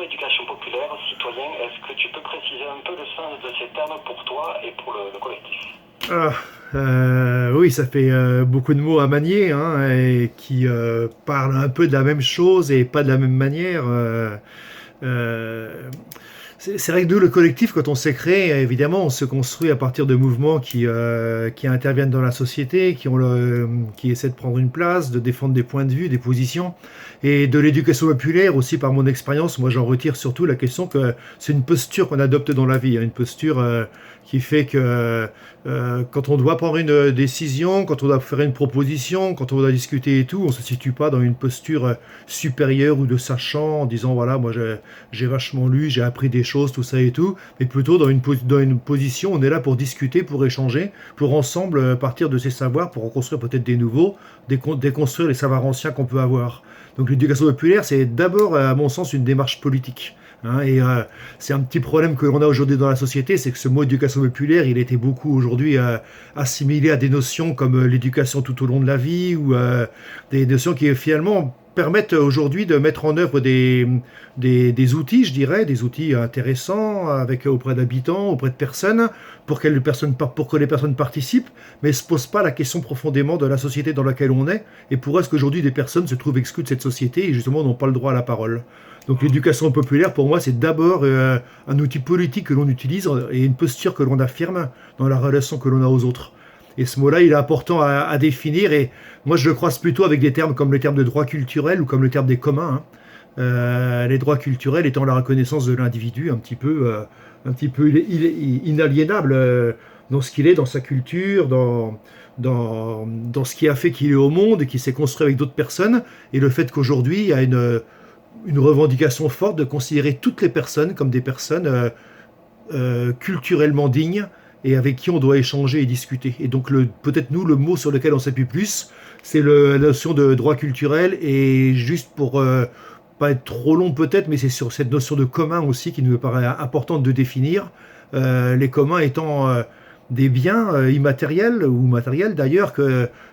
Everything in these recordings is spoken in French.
mot éducation populaire, citoyen, est-ce que tu peux préciser un peu le sens de ces termes pour toi et pour le collectif? Ah, oui, ça fait beaucoup de mots à manier, hein, et qui parlent un peu de la même chose et pas de la même manière. Euh, c'est vrai que nous, le collectif, quand on s'est créé, évidemment, on se construit à partir de mouvements qui interviennent dans la société, qui essaient de prendre une place, de défendre des points de vue, des positions. Et de l'éducation populaire, aussi par mon expérience, moi j'en retire surtout la question que c'est une posture qu'on adopte dans la vie, hein, une posture qui fait que quand on doit prendre une décision, quand on doit faire une proposition, quand on doit discuter et tout, on ne se situe pas dans une posture supérieure ou de sachant en disant voilà, moi j'ai vachement lu, j'ai appris des choses, tout ça et tout, mais plutôt dans une position, on est là pour discuter, pour échanger, pour ensemble partir de ces savoirs, pour en construire peut-être des nouveaux, déconstruire les savoirs anciens qu'on peut avoir. Donc l'éducation populaire, c'est d'abord, à mon sens, une démarche politique. Hein, et c'est un petit problème que l'on a aujourd'hui dans la société, c'est que ce mot éducation populaire, il a été beaucoup aujourd'hui assimilé à des notions comme l'éducation tout au long de la vie, ou des notions qui finalement permettent aujourd'hui de mettre en œuvre des outils, je dirais, des outils intéressants auprès d'habitants, auprès de personnes, pour que les personnes participent, mais ne se posent pas la question profondément de la société dans laquelle on est, et pourquoi est-ce qu'aujourd'hui des personnes se trouvent exclues de cette société et justement n'ont pas le droit à la parole. Donc l'éducation populaire, pour moi, c'est d'abord un outil politique que l'on utilise et une posture que l'on affirme dans la relation que l'on a aux autres. Et ce mot-là, il est important à définir. Et moi, je le croise plutôt avec des termes comme le terme de droit culturel ou comme le terme des communs. Hein. Les droits culturels étant la reconnaissance de l'individu un petit peu inaliénable dans ce qu'il est, dans sa culture, dans ce qui a fait qu'il est au monde et qui s'est construit avec d'autres personnes. Et le fait qu'aujourd'hui, il y a une revendication forte de considérer toutes les personnes comme des personnes culturellement dignes et avec qui on doit échanger et discuter. Et donc peut-être nous, le mot sur lequel on s'appuie plus, c'est la notion de droit culturel, et juste pour pas être trop long peut-être, mais c'est sur cette notion de commun aussi qui nous paraît importante de définir, les communs étant des biens immatériels ou matériels d'ailleurs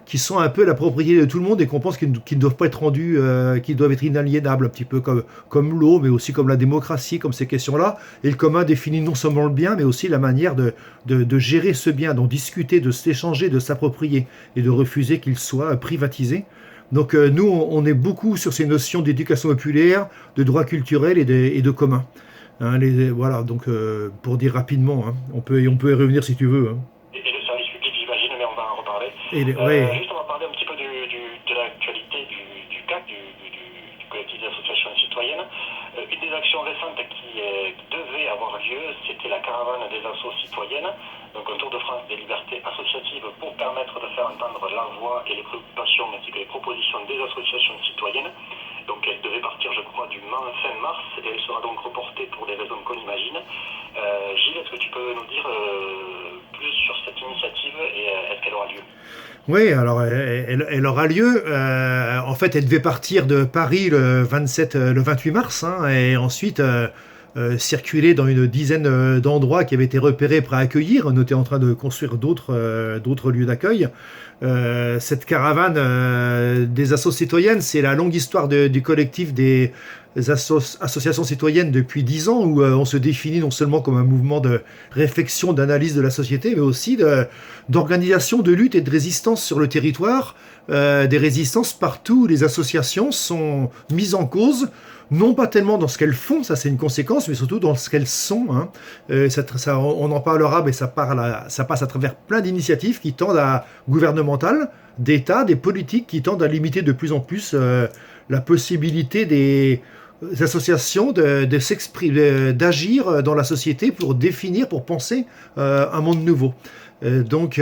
qui sont un peu la propriété de tout le monde et qu'on pense qu'ils ne doivent pas être rendus, qu'ils doivent être inaliénables, un petit peu comme l'eau, mais aussi comme la démocratie, comme ces questions-là. Et le commun définit non seulement le bien, mais aussi la manière de gérer ce bien, d'en discuter, de s'échanger, de s'approprier et de refuser qu'il soit privatisé. Donc nous, on est beaucoup sur ces notions d'éducation populaire, de droit culturel et de commun. Hein, voilà, donc pour dire rapidement, hein, on peut y revenir si tu veux. Hein. Et le service public, j'imagine, mais on va en reparler. Ouais. Juste, on va parler un petit peu de l'actualité du CAC, du collectif d'associations citoyennes. Une des actions récentes qui devait avoir lieu, c'était la caravane des assos citoyennes, donc un tour de France des libertés associatives pour permettre de faire entendre la voix et les préoccupations ainsi que les propositions des associations citoyennes. Donc elle devait partir, je crois, fin mars, et elle sera donc reportée pour des raisons qu'on imagine. Gilles, est-ce que tu peux nous dire plus sur cette initiative et est-ce qu'elle aura lieu? Oui, alors elle aura lieu. En fait, elle devait partir de Paris le 28 mars, hein, et ensuite circuler dans une dizaine d'endroits qui avaient été repérés pour accueillir. On était en train de construire d'autres lieux d'accueil. Cette caravane des assos citoyennes, c'est la longue histoire du collectif des associations citoyennes depuis 10 ans, où on se définit non seulement comme un mouvement de réflexion, d'analyse de la société, mais aussi d'organisation, de lutte et de résistance sur le territoire. Des résistances partout où les associations sont mises en cause, non pas tellement dans ce qu'elles font, ça c'est une conséquence, mais surtout dans ce qu'elles sont. Hein. On en parlera, mais ça passe à travers plein d'initiatives qui tendent gouvernementales, d'États, des politiques qui tendent à limiter de plus en plus la possibilité des associations de s'exprimer, d'agir dans la société pour définir, pour penser un monde nouveau. Donc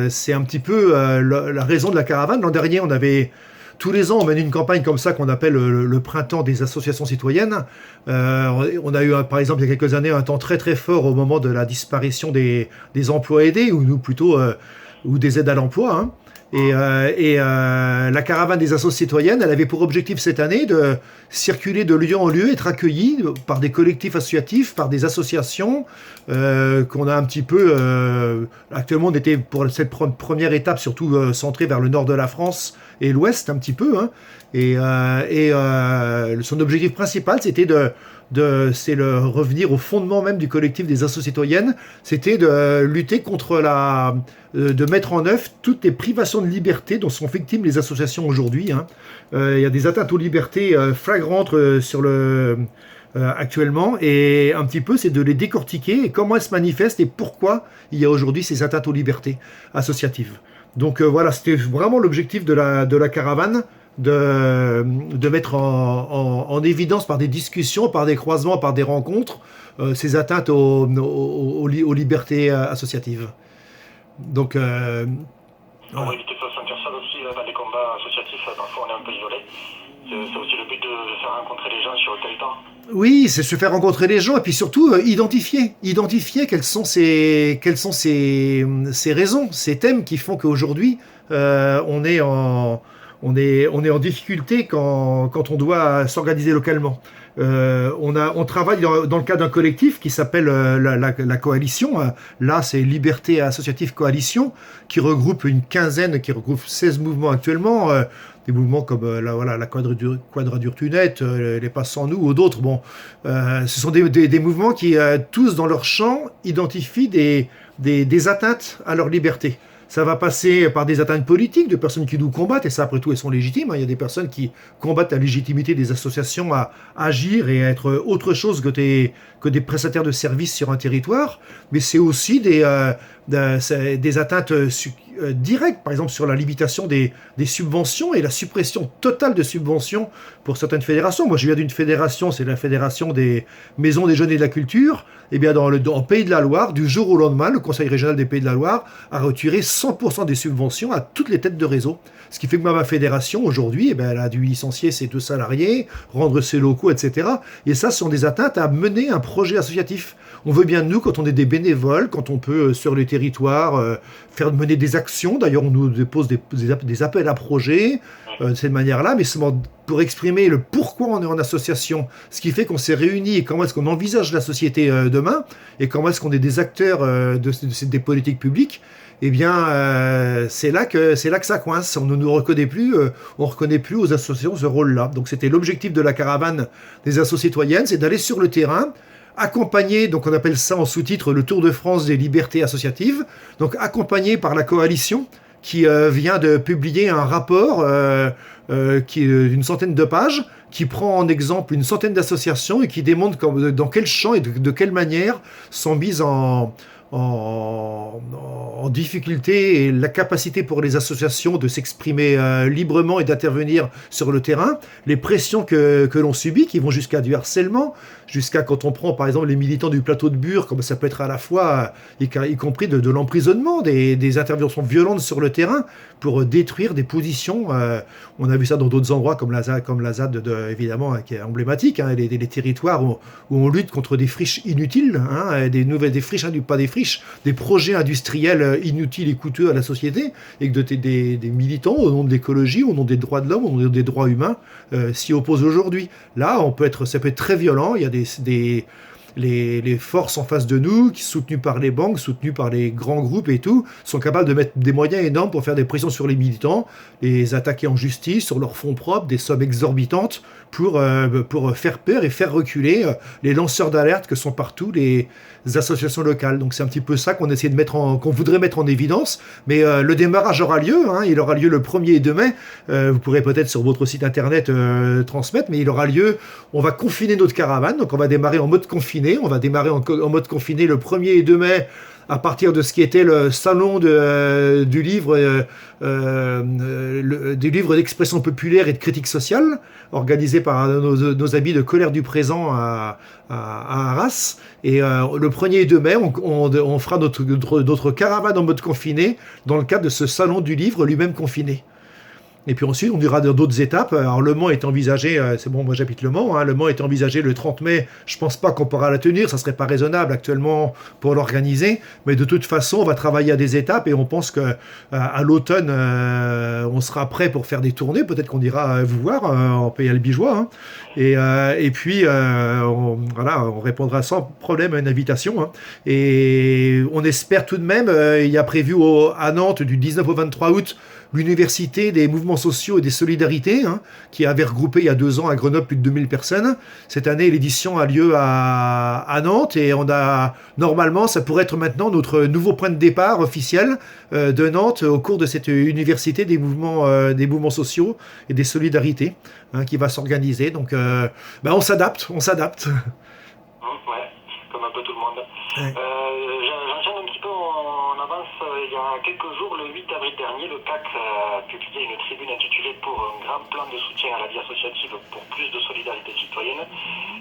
c'est un petit peu la raison de la caravane. L'an dernier, tous les ans, on mène une campagne comme ça qu'on appelle le printemps des associations citoyennes. On a eu, par exemple, il y a quelques années, un temps très très fort au moment de la disparition des emplois aidés, ou des aides à l'emploi. Hein. La caravane des assos citoyennes, elle avait pour objectif cette année de circuler de lieu en lieu, être accueillie par des collectifs associatifs, par des associations qu'on a un petit peu... actuellement, on était pour cette première étape surtout centrée vers le nord de la France et l'Ouest un petit peu. Hein. Son objectif principal, c'était revenir au fondement même du collectif des associations citoyennes, c'était de lutter contre de mettre en œuvre toutes les privations de liberté dont sont victimes les associations aujourd'hui. Hein. Il y a des atteintes aux libertés flagrantes actuellement, et un petit peu c'est de les décortiquer et comment elles se manifestent et pourquoi il y a aujourd'hui ces atteintes aux libertés associatives. Donc voilà, c'était vraiment l'objectif de la caravane, de mettre en évidence par des discussions, par des croisements, par des rencontres, ces atteintes aux libertés associatives. Donc, pour éviter de se sentir seul aussi dans les combats associatifs, parfois on est un peu isolé. C'est aussi le but de faire rencontrer les gens sur le territoire. Oui, c'est se faire rencontrer les gens et puis surtout identifier quelles sont ces raisons, ces thèmes qui font qu'aujourd'hui on est en difficulté quand on doit s'organiser localement. On travaille dans le cadre d'un collectif qui s'appelle la Coalition. Là, c'est Liberté Associative Coalition, qui regroupe une quinzaine, qui regroupe 16 mouvements actuellement. Des mouvements comme la Quadrature Tunet, les Passes sans nous ou d'autres. Bon, ce sont des mouvements qui, tous dans leur champ, identifient des atteintes à leur liberté. Ça va passer par des atteintes politiques de personnes qui nous combattent, et ça, après tout, elles sont légitimes. Hein. Il y a des personnes qui combattent la légitimité des associations à agir et à être autre chose que des prestataires de services sur un territoire. Mais c'est aussi des atteintes directes, par exemple sur la limitation des subventions et la suppression totale de subventions pour certaines fédérations. Moi, je viens d'une fédération, c'est la Fédération des Maisons des Jeunes et de la Culture. Eh bien, en Pays de la Loire, du jour au lendemain, le Conseil régional des Pays de la Loire a retiré 100% des subventions à toutes les têtes de réseau. Ce qui fait que ma fédération, aujourd'hui, elle a dû licencier ses 2 salariés, rendre ses locaux, etc. Et ça, ce sont des atteintes à mener un projet associatif. On veut bien de nous, quand on est des bénévoles, quand on peut, sur les territoires, mener des actions. D'ailleurs, on nous dépose des appels à projets de cette manière-là, mais seulement pour exprimer le pourquoi on est en association, ce qui fait qu'on s'est réunis et comment est-ce qu'on envisage la société demain, et comment est-ce qu'on est des acteurs des politiques publiques. Eh bien, c'est là que ça coince. On ne nous reconnaît plus, on reconnaît plus aux associations ce rôle-là. Donc, c'était l'objectif de la caravane des associations citoyennes, c'est d'aller sur le terrain, accompagné, donc on appelle ça en sous-titre le Tour de France des libertés associatives, donc accompagné par la coalition qui vient de publier un rapport qui est d'une centaine de pages, qui prend en exemple une centaine d'associations et qui démontre dans quel champ et de quelle manière sont mises en difficulté et la capacité pour les associations de s'exprimer librement et d'intervenir sur le terrain, les pressions que l'on subit, qui vont jusqu'à du harcèlement, jusqu'à quand on prend par exemple les militants du plateau de Bure, comme ça peut être à la fois, y compris de l'emprisonnement, des interventions violentes sur le terrain pour détruire des positions. On a vu ça dans d'autres endroits comme la ZAD évidemment, qui est emblématique, hein, les territoires où on lutte contre des friches inutiles, hein, des friches, pas des friches, des projets industriels inutiles et coûteux à la société, et que des militants au nom de l'écologie, au nom des droits de l'homme, au nom des droits humains s'y opposent aujourd'hui. Là, ça peut être très violent. Il y a les forces en face de nous, qui soutenues par les banques, soutenues par les grands groupes et tout, sont capables de mettre des moyens énormes pour faire des pressions sur les militants, les attaquer en justice, sur leurs fonds propres, des sommes exorbitantes, pour faire peur et faire reculer les lanceurs d'alerte que sont partout les associations locales. Donc c'est un petit peu ça qu'on voudrait mettre en évidence, mais le démarrage aura lieu, hein, il aura lieu le 1er et 2 mai, vous pourrez peut-être sur votre site internet transmettre, mais il aura lieu, on va confiner notre caravane, donc on va démarrer en mode confiné, en mode confiné le 1er et 2 mai, à partir de ce qui était le salon du livre d'expression populaire et de critique sociale, organisé par nos amis de Colère du Présent à Arras. Et le 1er et 2 mai, on fera notre caravane en mode confiné dans le cadre de ce salon du livre lui-même confiné. Et puis ensuite, on ira dans d'autres étapes. Alors, Le Mans est envisagé, c'est bon, moi j'habite Le Mans, hein, Le Mans est envisagé le 30 mai. Je pense pas qu'on pourra la tenir, ça serait pas raisonnable actuellement pour l'organiser. Mais de toute façon, on va travailler à des étapes et on pense que à l'automne, on sera prêt pour faire des tournées. Peut-être qu'on ira vous voir en Pays Albigeois. Hein. Et puis, on répondra sans problème à une invitation. Hein. Et on espère tout de même, il y a prévu à Nantes du 19 au 23 août, l'université des mouvements sociaux et des solidarités, hein, qui avait regroupé il y a 2 ans à Grenoble plus de 2000 personnes. Cette année, l'édition a lieu à Nantes et normalement, ça pourrait être maintenant notre nouveau point de départ officiel de Nantes au cours de cette université des mouvements sociaux et des solidarités, hein, qui va s'organiser. Donc, on s'adapte. Ouais, comme un peu tout le monde. Ouais. J'enchaîne un petit peu en avance. Il y a quelques jours, le 8 avril dernier, le CAC a publié une tribune intitulée pour un grand plan de soutien à la vie associative pour plus de solidarité citoyenne,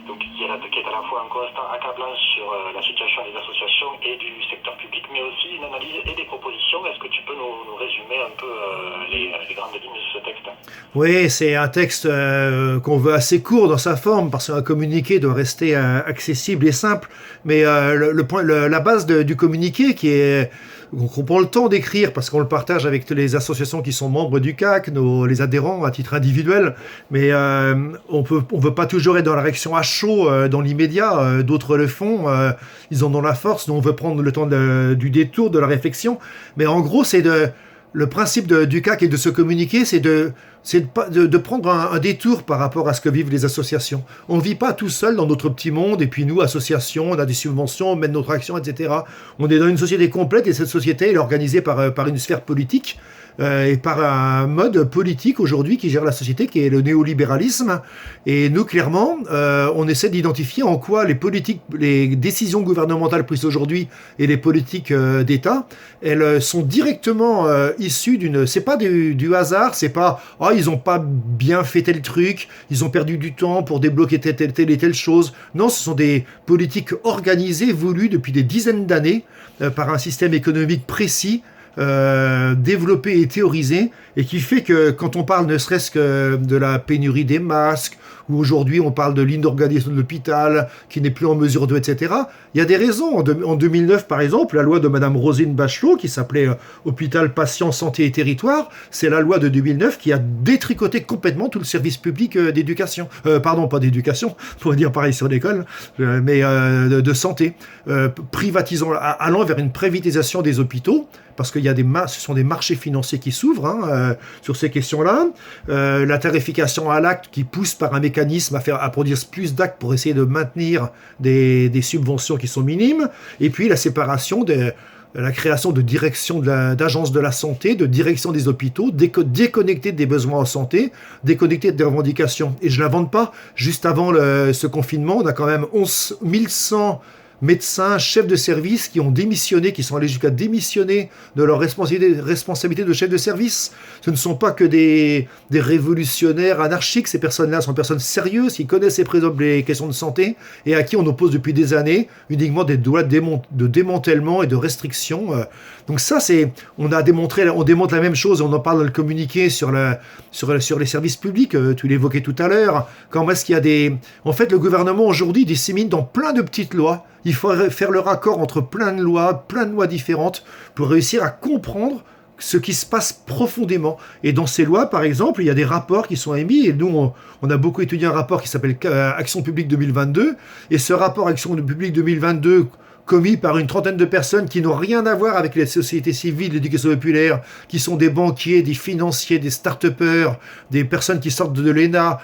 donc qui est à la fois un constant accablant sur la situation des associations et du secteur public, mais aussi une analyse et des propositions. Est-ce que tu peux nous résumer un peu les grandes lignes de ce texte? Oui, c'est un texte qu'on veut assez court dans sa forme, parce qu'un communiqué doit rester accessible et simple. Mais la base du communiqué, qu'on prend le temps d'écrire, parce qu'on le partage avec les associations qui sont membres du CAC, les adhérents à titre individuel, mais on veut pas toujours être dans la réaction à chaud dans l'immédiat. D'autres le font, ils en ont la force. Nous, on veut prendre le temps du détour, de la réflexion. Mais en gros, le principe du CAC et de se communiquer, c'est de prendre un détour par rapport à ce que vivent les associations. On ne vit pas tout seul dans notre petit monde, et puis nous, associations, on a des subventions, on mène notre action, etc. On est dans une société complète, et cette société elle est organisée par une sphère politique, et par un mode politique aujourd'hui qui gère la société, qui est le néolibéralisme. Et nous, clairement, on essaie d'identifier en quoi les décisions gouvernementales prises aujourd'hui et les politiques d'État, elles sont directement issues c'est pas du hasard, c'est pas ils ont pas bien fait tel truc, ils ont perdu du temps pour débloquer telle et telle chose. Non, ce sont des politiques organisées, voulues depuis des dizaines d'années par un système économique précis, développé et théorisé, et qui fait que quand on parle ne serait-ce que de la pénurie des masques, ou aujourd'hui on parle de l'inorganisation de l'hôpital qui n'est plus en mesure de, etc. Il y a des raisons. En 2009 par exemple, la loi de Madame Roselyne Bachelot qui s'appelait Hôpital, Patients, Santé et Territoire, c'est la loi de 2009 qui a détricoté complètement tout le service public d'éducation, pardon, pas d'éducation, pour dire pareil sur l'école, mais de santé, allant vers une privatisation des hôpitaux, parce qu'il y a ce sont des marchés financiers qui s'ouvrent sur ces questions-là. La tarification à l'acte qui pousse par un mécanisme à produire plus d'actes pour essayer de maintenir des subventions qui sont minimes. Et puis la séparation la création de direction d'agences de la santé, de direction des hôpitaux, déconnectées des besoins en santé, déconnectées des revendications. Et je ne l'invente pas. Juste avant ce confinement, on a quand même 11 100 médecins, chefs de service qui ont démissionné, qui sont allés jusqu'à démissionner de leur responsabilité de chef de service. Ce ne sont pas que des révolutionnaires anarchiques, ces personnes-là sont des personnes sérieuses qui connaissent les questions de santé et à qui on oppose depuis des années uniquement des lois de démantèlement et de restriction. Donc ça, on démontre la même chose, on en parle dans le communiqué sur les services publics, tu l'évoquais tout à l'heure. Comment est-ce qu'il y a En fait, le gouvernement aujourd'hui dissémine dans plein de petites lois. Il faut faire le raccord entre plein de lois différentes pour réussir à comprendre ce qui se passe profondément. Et dans ces lois, par exemple, il y a des rapports qui sont émis, et nous, on a beaucoup étudié un rapport qui s'appelle Action publique 2022, et ce rapport Action publique 2022, commis par une trentaine de personnes qui n'ont rien à voir avec les sociétés civiles, l'éducation populaire, qui sont des banquiers, des financiers, des start-upers, des personnes qui sortent de l'ENA.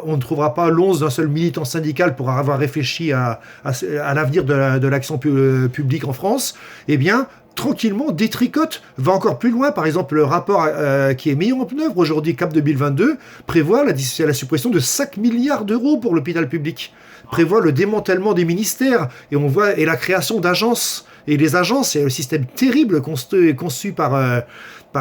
On ne trouvera pas l'once d'un seul militant syndical pour avoir réfléchi à l'avenir de l'action publique en France. Eh bien, tranquillement détricote, va encore plus loin. Par exemple, le rapport qui est mis en œuvre aujourd'hui, CAP 2022, prévoit la suppression de 5 milliards d'euros pour l'hôpital public, prévoit le démantèlement des ministères, et la création d'agences. Et les agences, c'est un système terrible conçu par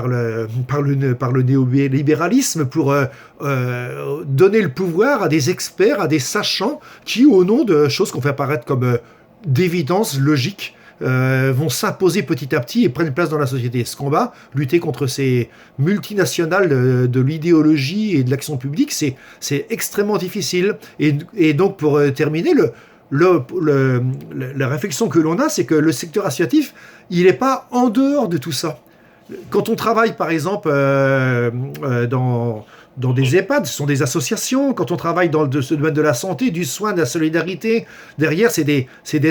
le néolibéralisme pour donner le pouvoir à des experts, à des sachants, qui, au nom de choses qu'on fait apparaître comme d'évidence logique, vont s'imposer petit à petit et prennent place dans la société. Ce combat, lutter contre ces multinationales de l'idéologie et de l'action publique, c'est extrêmement difficile. Et donc, pour terminer, la réflexion que l'on a, c'est que le secteur associatif, il n'est pas en dehors de tout ça. Quand on travaille, par exemple, dans des EHPAD, ce sont des associations. Quand on travaille dans ce domaine de la santé, du soin, de la solidarité, derrière, c'est des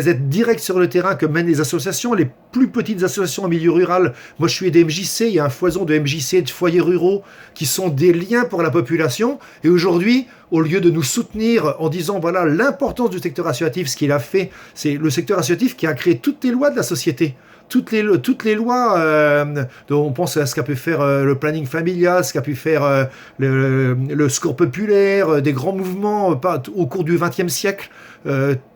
aides directes sur le terrain que mènent les associations. plus petites associations en milieu rural. Moi, je suis des MJC, il y a un foison de MJC, de foyers ruraux, qui sont des liens pour la population. Et aujourd'hui, au lieu de nous soutenir en disant, voilà, l'importance du secteur associatif, ce qu'il a fait, c'est le secteur associatif qui a créé toutes les lois de la société. Toutes les lois, dont on pense à ce qu'a pu faire le planning familial, ce qu'a pu faire le secours populaire, des grands mouvements au cours du XXe siècle.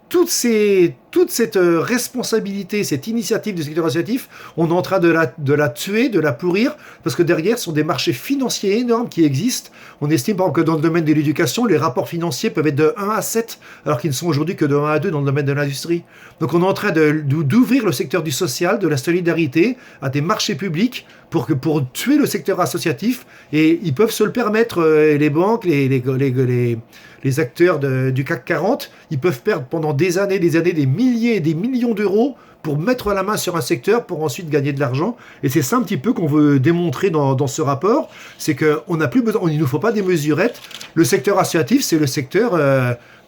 Toute cette responsabilité, cette initiative du secteur associatif, on est en train de la tuer, de la pourrir, parce que derrière, ce sont des marchés financiers énormes qui existent. On estime par exemple que dans le domaine de l'éducation, les rapports financiers peuvent être de 1 à 7, alors qu'ils ne sont aujourd'hui que de 1 à 2 dans le domaine de l'industrie. Donc on est en train d'ouvrir le secteur du social, de la solidarité, à des marchés publics, pour tuer le secteur associatif, et ils peuvent se le permettre, les banques, les acteurs du CAC 40, ils peuvent perdre pendant des années, des milliers et des millions d'euros pour mettre la main sur un secteur pour ensuite gagner de l'argent. Et c'est ça un petit peu qu'on veut démontrer dans ce rapport, c'est qu'on n'a plus besoin, il ne nous faut pas des mesurettes. Le secteur associatif, c'est le secteur...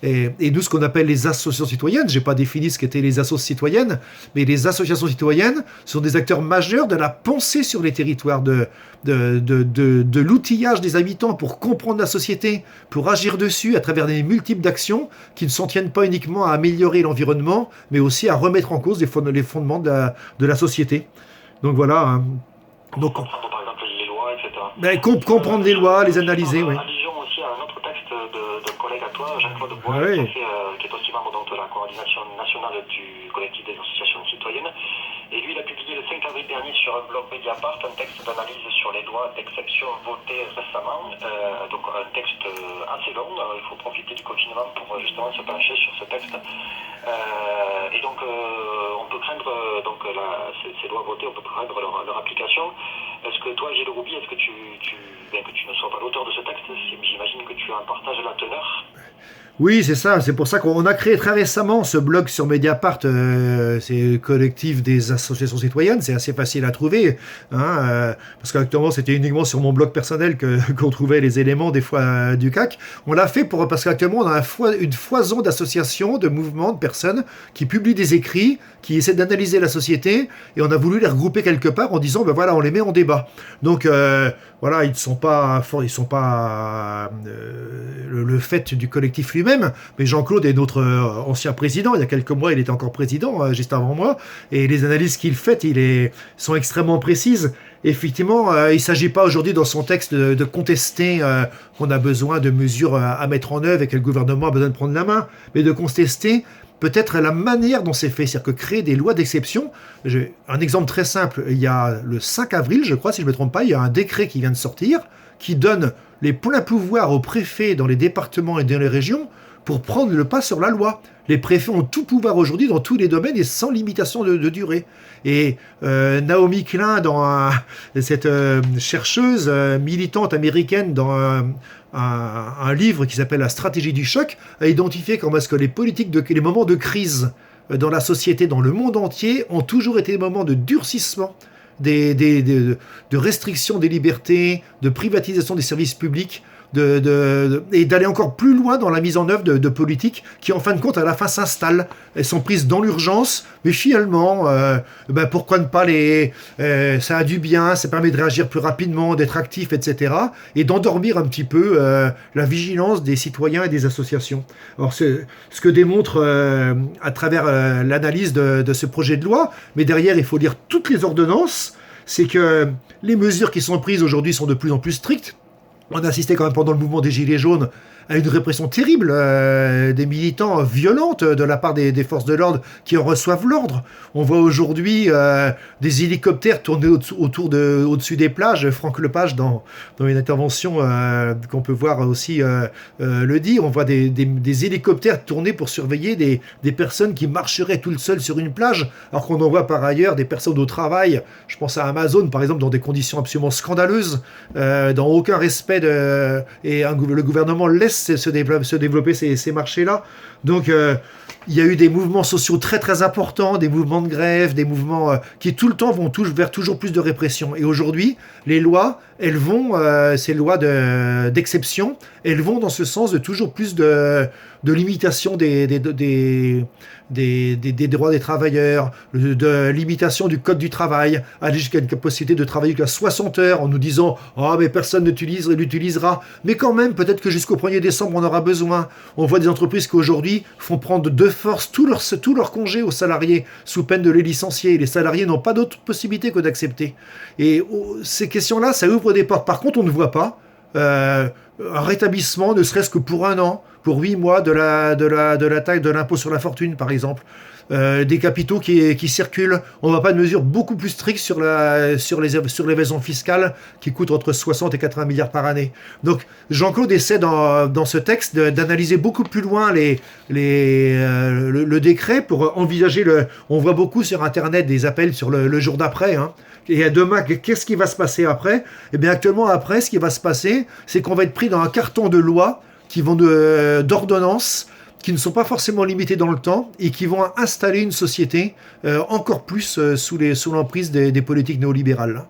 Et nous, ce qu'on appelle les associations citoyennes, je n'ai pas défini ce qu'étaient les associations citoyennes, mais les associations citoyennes sont des acteurs majeurs de la pensée sur les territoires, de l'outillage des habitants pour comprendre la société, pour agir dessus à travers des multiples d'actions qui ne s'en tiennent pas uniquement à améliorer l'environnement, mais aussi à remettre en cause les fondements de la société. Donc voilà. Hein. Donc, par exemple, les lois, etc. Ben, comprendre les lois, les analyser, oui. De collègue à toi, Jean-Claude Bois, oui. qui est aussi membre de la coordination nationale du collectif des associations citoyennes. Et lui, il a publié le 5 avril dernier sur un blog Mediapart un texte d'analyse sur les lois d'exception votées récemment. Donc un texte assez long. Il faut profiter du confinement pour justement se pencher sur ce texte. Et donc on peut craindre ces lois votées, on peut craindre leur application. Est-ce que toi, Gilles Roubi, est-ce que bien que tu ne sois pas l'auteur de ce texte, j'imagine que tu en partages la teneur? Oui, c'est ça. C'est pour ça qu'on a créé très récemment ce blog sur Mediapart. C'est le collectif des associations citoyennes. C'est assez facile à trouver, hein, parce qu'actuellement c'était uniquement sur mon blog personnel qu'on trouvait les éléments des fois du CAC. On l'a fait parce qu'actuellement on a une foison d'associations, de mouvements, de personnes qui publient des écrits, qui essaient d'analyser la société, et on a voulu les regrouper quelque part en disant ben voilà, on les met en débat. Donc voilà, ils sont pas le fait du collectif lui-même, mais Jean-Claude est notre ancien président. Il y a quelques mois, il était encore président, juste avant moi, et les analyses qu'il fait, sont extrêmement précises. Effectivement, il ne s'agit pas aujourd'hui dans son texte de contester qu'on a besoin de mesures à mettre en œuvre et que le gouvernement a besoin de prendre la main, mais de contester peut-être la manière dont c'est fait, c'est-à-dire que créer des lois d'exception. Un exemple très simple, il y a le 5 avril, je crois, si je ne me trompe pas, il y a un décret qui vient de sortir qui donne les pleins pouvoirs aux préfets dans les départements et dans les régions pour prendre le pas sur la loi. Les préfets ont tout pouvoir aujourd'hui dans tous les domaines et sans limitation de durée. Et Naomi Klein, cette chercheuse militante américaine, dans un livre qui s'appelle La stratégie du choc, a identifié comment est-ce que les moments de crise dans la société, dans le monde entier, ont toujours été des moments de durcissement, de restriction des libertés, de privatisation des services publics, et d'aller encore plus loin dans la mise en œuvre de politiques qui, en fin de compte, à la fin s'installent. Elles sont prises dans l'urgence, mais finalement, pourquoi ne pas ça a du bien, ça permet de réagir plus rapidement, d'être actif, etc. Et d'endormir un petit peu la vigilance des citoyens et des associations. Alors, c'est ce que démontre à travers l'analyse de ce projet de loi, mais derrière, il faut lire toutes les ordonnances, c'est que les mesures qui sont prises aujourd'hui sont de plus en plus strictes. On a assisté quand même pendant le mouvement des Gilets jaunes à une répression terrible des militants violente de la part des forces de l'ordre qui en reçoivent l'ordre. On voit aujourd'hui des hélicoptères tourner au-dessus des plages. Franck Lepage, dans une intervention qu'on peut voir aussi le dit, on voit des hélicoptères tourner pour surveiller des personnes qui marcheraient toutes seules sur une plage, alors qu'on en voit par ailleurs des personnes au travail, je pense à Amazon par exemple, dans des conditions absolument scandaleuses, dans aucun respect et le gouvernement laisse se développer ces marchés-là. Donc il y a eu des mouvements sociaux très très importants, des mouvements de grève, des mouvements qui tout le temps vont vers toujours plus de répression. Et aujourd'hui, les lois, elles vont, ces lois d'exception, elles vont dans ce sens de toujours plus de limitation des droits des travailleurs, de limitation du code du travail, aller jusqu'à une capacité de travailler jusqu'à 60 heures en nous disant «Oh, mais personne l'utilisera». Mais quand même, peut-être que jusqu'au 1er décembre, on aura besoin. On voit des entreprises qui aujourd'hui font prendre de force tout leur congé aux salariés sous peine de les licencier. Les salariés n'ont pas d'autre possibilité que d'accepter. Et ces questions-là, ça ouvre des portes. Par contre, on ne voit pas un rétablissement, ne serait-ce que pour un an, pour 8 mois de la taille de l'impôt sur la fortune, par exemple. Des capitaux qui circulent. On ne voit pas de mesures beaucoup plus strictes sur l'évasion fiscale qui coûte entre 60 et 80 milliards par année. Donc Jean-Claude essaie dans ce texte d'analyser beaucoup plus loin le décret pour envisager On voit beaucoup sur Internet des appels sur le jour d'après. Hein. Et demain, qu'est-ce qui va se passer après? Eh bien actuellement, après, ce qui va se passer, c'est qu'on va être pris dans un carton de lois qui vont d'ordonnances qui ne sont pas forcément limités dans le temps et qui vont installer une société encore plus sous l'emprise des politiques néolibérales.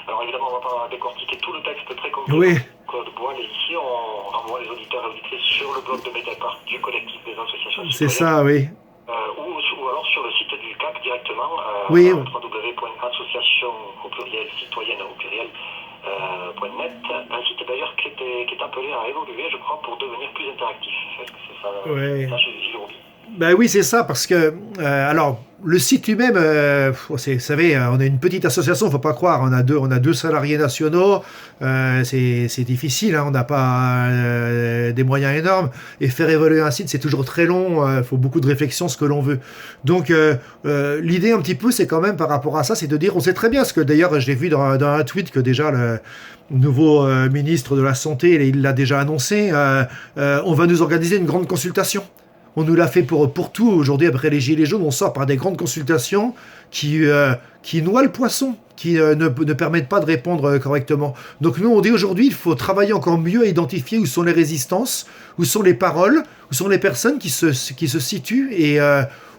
Alors évidemment, on ne va pas décortiquer tout le texte très concret Oui. du Code Bois, mais ici on renvoie les auditeurs et auditrices sur le blog de Mediapart du collectif des associations citoyennes. C'est ça, oui. Ou alors sur le site du CAP directement, oui. www.association au pluriel citoyenne au pluriel .net, un site d'ailleurs qui est appelé à évoluer, je crois, pour devenir plus interactif. Est-ce que c'est ça? Ouais. Ça, j'ai oublié. Ben oui, c'est ça, parce que, alors, le site lui-même, vous savez, on a une petite association, il ne faut pas croire, on a deux salariés nationaux, c'est difficile, hein, on n'a pas des moyens énormes, et faire évoluer un site, c'est toujours très long, il faut beaucoup de réflexion, ce que l'on veut. Donc, l'idée un petit peu, c'est quand même par rapport à ça, c'est de dire, on sait très bien, ce que d'ailleurs, j'ai vu dans un tweet que déjà le nouveau ministre de la Santé, il l'a déjà annoncé, on va nous organiser une grande consultation. On nous l'a fait pour tout. Aujourd'hui, après les Gilets jaunes, on sort par des grandes consultations qui noient le poisson, qui ne permettent pas de répondre correctement. Donc nous, on dit aujourd'hui, il faut travailler encore mieux à identifier où sont les résistances, où sont les paroles, où sont les personnes qui se situent et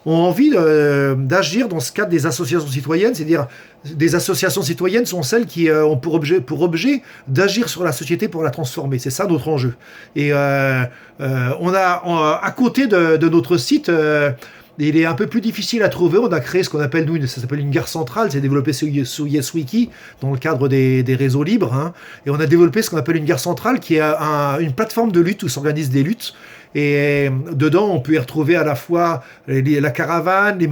ont envie d'agir dans ce cadre des associations citoyennes, c'est-à-dire des associations citoyennes sont celles qui ont pour objet d'agir sur la société pour la transformer. C'est ça notre enjeu. Et on a à côté de notre site, il est un peu plus difficile à trouver. On a créé ce qu'on appelle, nous, ça s'appelle une gare centrale. C'est développé sous YesWiki dans le cadre des réseaux libres. Hein. Et on a développé ce qu'on appelle une gare centrale qui est une plateforme de lutte où s'organisent des luttes. Et dedans, on peut y retrouver à la fois la caravane, les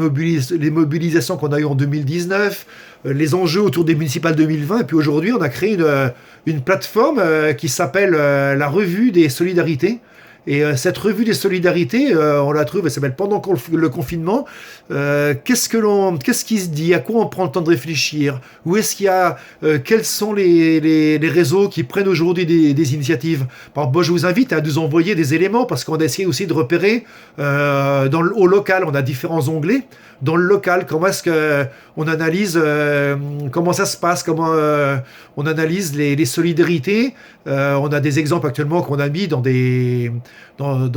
mobilisations qu'on a eues en 2019, les enjeux autour des municipales 2020. Et puis aujourd'hui, on a créé une plateforme qui s'appelle la Revue des Solidarités. Et cette revue des solidarités, on la trouve, elle s'appelle pendant le confinement. Qu'est-ce qui se dit? À quoi on prend le temps de réfléchir? Où est-ce qu'il y a quels sont les réseaux qui prennent aujourd'hui des initiatives? Par exemple, moi, je vous invite à nous envoyer des éléments parce qu'on a essayé aussi de repérer au local. On a différents onglets. Dans le local, comment est-ce qu'on analyse comment ça se passe, comment on analyse les solidarités. On a des exemples actuellement qu'on a mis dans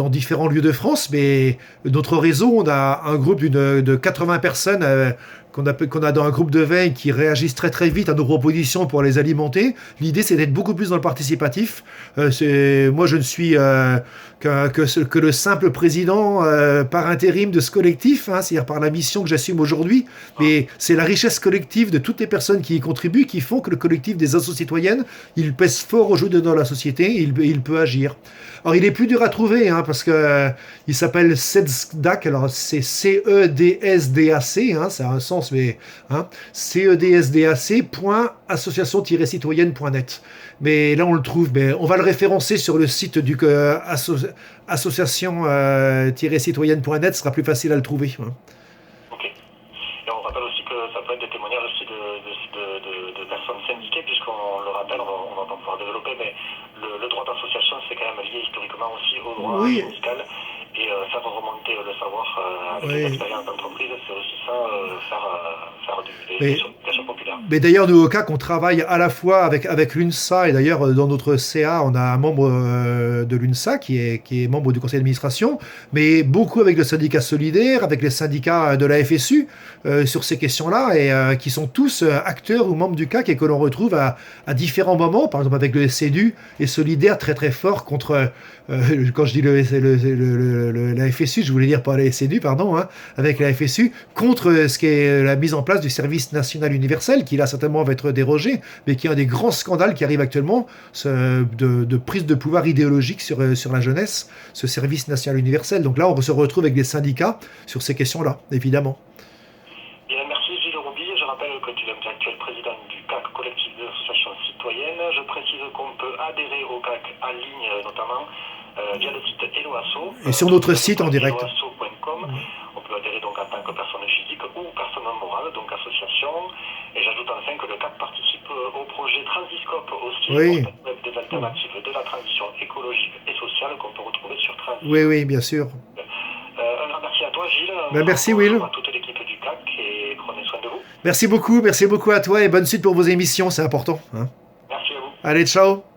différents lieux de France, mais notre réseau, on a un groupe de 80 personnes qu'on a dans un groupe de veille qui réagissent très très vite à nos propositions pour les alimenter. L'idée, c'est d'être beaucoup plus dans le participatif. Moi, je ne suis que le simple président par intérim de ce collectif, hein, c'est-à-dire par la mission que j'assume aujourd'hui. Mais c'est la richesse collective de toutes les personnes qui y contribuent qui font que le collectif des associations citoyennes, il pèse fort aujourd'hui dans la société, il peut agir. Alors, il est plus dur à trouver, hein, parce que il s'appelle CEDSDAC, alors c'est CEDSDAC, hein, ça a un sens, mais hein, CEDSDAC.association-citoyenne.net. Mais là, on le trouve, mais on va le référencer sur le site du association-citoyenne.net, ce sera plus facile à le trouver. Hein. Ok. Et on rappelle aussi que ça peut être des témoignages aussi de personnes syndiquées, puisqu'on le rappelle, on va pas pouvoir développer, mais le droit d'association, c'est quand même lié historiquement aussi au droit syndical. Et ça faire remonter le savoir avec Oui. les expériences d'entreprise, c'est aussi ça, faire des Mais, éducations populaires. mais d'ailleurs, nous, au CAC, on travaille à la fois avec l'UNSA, et d'ailleurs, dans notre CA, on a un membre de l'UNSA qui est membre du conseil d'administration, mais beaucoup avec le syndicat solidaire, avec les syndicats de la FSU, sur ces questions-là, et qui sont tous acteurs ou membres du CAC, et que l'on retrouve à différents moments, par exemple avec le SEDU et Solidaire, très très fort contre, quand je dis la FSU, je voulais dire pas la SEDU, pardon, hein, avec la FSU, contre ce qui est la mise en place du service national universel, qui là certainement va être dérogé, mais qui est un des grands scandales qui arrive actuellement, de prise de pouvoir idéologique sur la jeunesse, ce service national universel. Donc là, on se retrouve avec des syndicats sur ces questions-là, évidemment. Bien, merci Gilles Roubi. Je rappelle que tu es l'actuel président du CAC, collectif des associations citoyennes. Je précise qu'on peut adhérer au CAC en ligne, notamment via le site Helloasso. Et sur notre site en direct. Helloasso.com. On peut adhérer donc en tant que personne physique ou personne morale, donc association. Et j'ajoute enfin que le CAC participe au projet Transiscope aussi, Oui. des alternatives de la transition écologique et sociale qu'on peut retrouver sur Transiscope. Oui, oui, bien sûr. Un grand merci à toi Gilles. Merci Will. À toute l'équipe du CAC et prenez soin de vous. Merci beaucoup à toi et bonne suite pour vos émissions, c'est important. Hein. Merci à vous. Allez, ciao.